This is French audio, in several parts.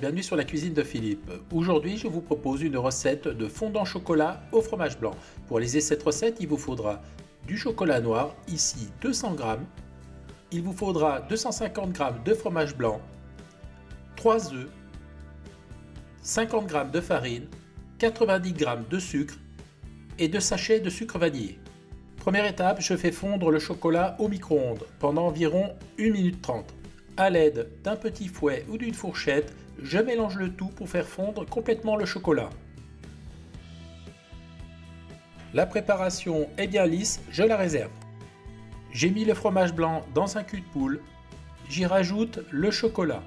bienvenue sur la cuisine de Philippe. Aujourd'hui, je vous propose une recette de fondant chocolat au fromage blanc. Pour réaliser cette recette, il vous faudra du chocolat noir, ici 200 g. Il vous faudra 250 g de fromage blanc, 3 œufs, 50 g de farine, 90 g de sucre et 2 sachets de sucre vanillé. Première étape, je fais fondre le chocolat au micro-ondes pendant environ 1 minute 30. À l'aide d'un petit fouet ou d'une fourchette, je mélange le tout pour faire fondre complètement le chocolat. La préparation est bien lisse, je la réserve. J'ai mis le fromage blanc dans un cul de poule, j'y rajoute le chocolat.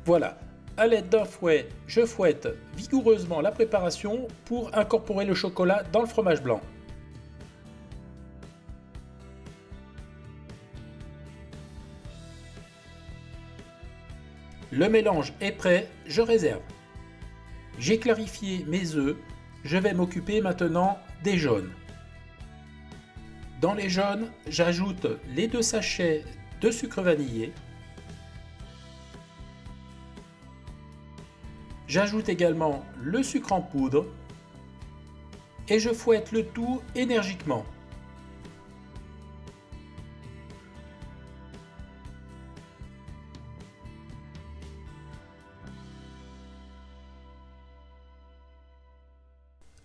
Voilà, à l'aide d'un fouet, je fouette vigoureusement la préparation pour incorporer le chocolat dans le fromage blanc. Le mélange est prêt, je réserve. J'ai clarifié mes œufs, je vais m'occuper maintenant des jaunes. Dans les jaunes, j'ajoute les 2 sachets de sucre vanillé. J'ajoute également le sucre en poudre et je fouette le tout énergiquement.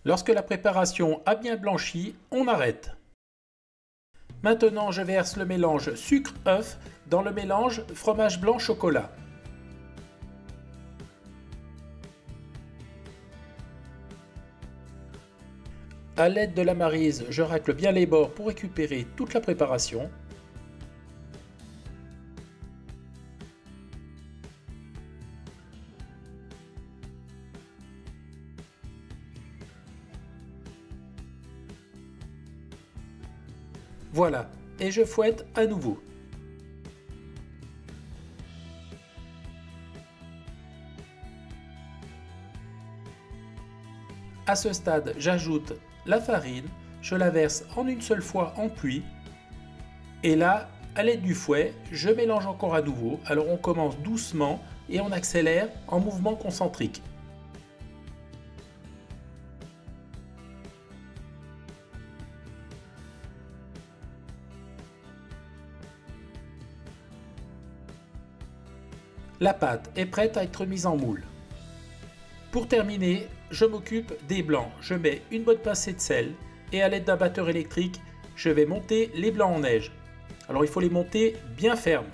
Lorsque la préparation a bien blanchi, on arrête. Maintenant, je verse le mélange sucre-œuf dans le mélange fromage blanc chocolat. À l'aide de la maryse, je racle bien les bords pour récupérer toute la préparation. Voilà, et je fouette à nouveau. À ce stade, j'ajoute la farine, je la verse en une seule fois en pluie. Et là, à l'aide du fouet, je mélange encore à nouveau. Alors on commence doucement et on accélère en mouvement concentrique. La pâte est prête à être mise en moule. Pour terminer, je m'occupe des blancs. Je mets une bonne pincée de sel et à l'aide d'un batteur électrique, je vais monter les blancs en neige. Alors il faut les monter bien fermes.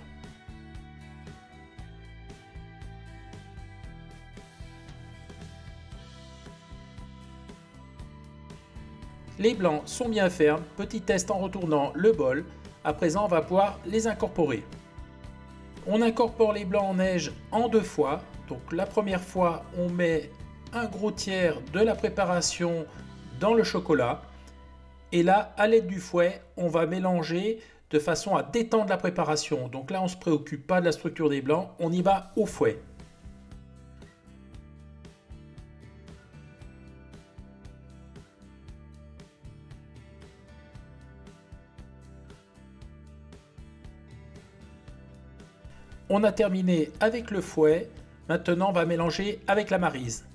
Les blancs sont bien fermes. Petit test en retournant le bol. À présent, on va pouvoir les incorporer. On incorpore les blancs en neige en 2 fois. Donc la première fois, on met un gros tiers de la préparation dans le chocolat. Et là, à l'aide du fouet, on va mélanger de façon à détendre la préparation. Donc là, on ne se préoccupe pas de la structure des blancs, on y va au fouet. On a terminé avec le fouet. Maintenant, on va mélanger avec la maryse.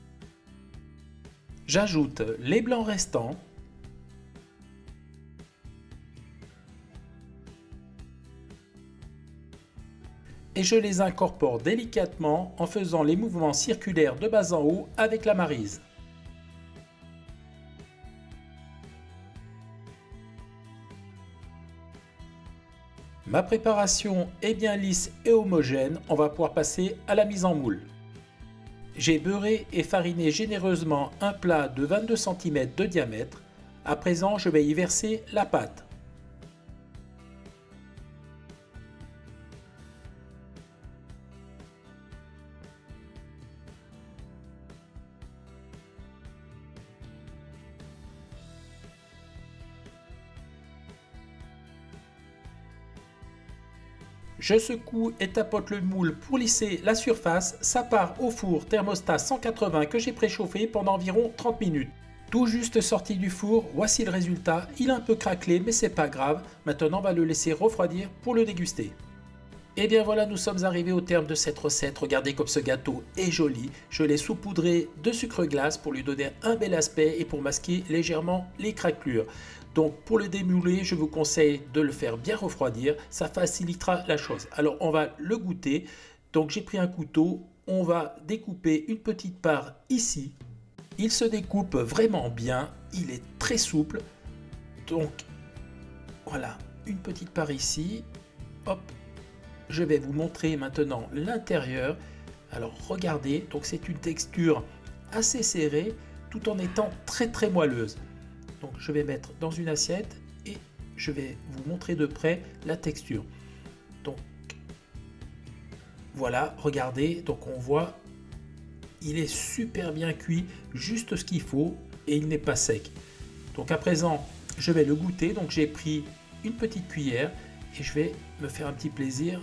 J'ajoute les blancs restants. Et je les incorpore délicatement en faisant les mouvements circulaires de bas en haut avec la maryse. Ma préparation est bien lisse et homogène, on va pouvoir passer à la mise en moule. J'ai beurré et fariné généreusement un plat de 22 cm de diamètre. À présent, je vais y verser la pâte. Je secoue et tapote le moule pour lisser la surface. Ça part au four thermostat 180 que j'ai préchauffé pendant environ 30 minutes. Tout juste sorti du four, voici le résultat. Il est un peu craquelé, mais c'est pas grave. Maintenant, on va le laisser refroidir pour le déguster. Et bien voilà, nous sommes arrivés au terme de cette recette. Regardez comme ce gâteau est joli. Je l'ai saupoudré de sucre glace pour lui donner un bel aspect et pour masquer légèrement les craquelures. Donc pour le démouler, je vous conseille de le faire bien refroidir. Ça facilitera la chose. Alors on va le goûter. Donc j'ai pris un couteau. On va découper une petite part ici. Il se découpe vraiment bien. Il est très souple. Donc voilà, une petite part ici. Hop. Je vais vous montrer maintenant l'intérieur. Alors regardez, donc c'est une texture assez serrée tout en étant très moelleuse. Donc je vais mettre dans une assiette et je vais vous montrer de près la texture. Donc voilà, regardez, donc on voit, il est super bien cuit, juste ce qu'il faut et il n'est pas sec. Donc à présent, je vais le goûter. Donc j'ai pris une petite cuillère et je vais me faire un petit plaisir.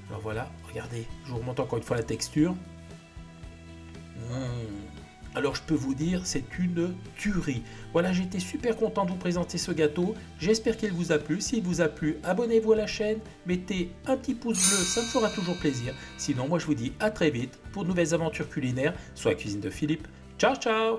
Alors voilà, regardez, je vous remonte encore une fois la texture. Alors je peux vous dire, c'est une tuerie. Voilà, j'étais super content de vous présenter ce gâteau. J'espère qu'il vous a plu. S'il vous a plu, abonnez-vous à la chaîne, mettez un petit pouce bleu, ça me fera toujours plaisir. Sinon, moi je vous dis à très vite pour de nouvelles aventures culinaires sur la cuisine de Philippe. Ciao, ciao!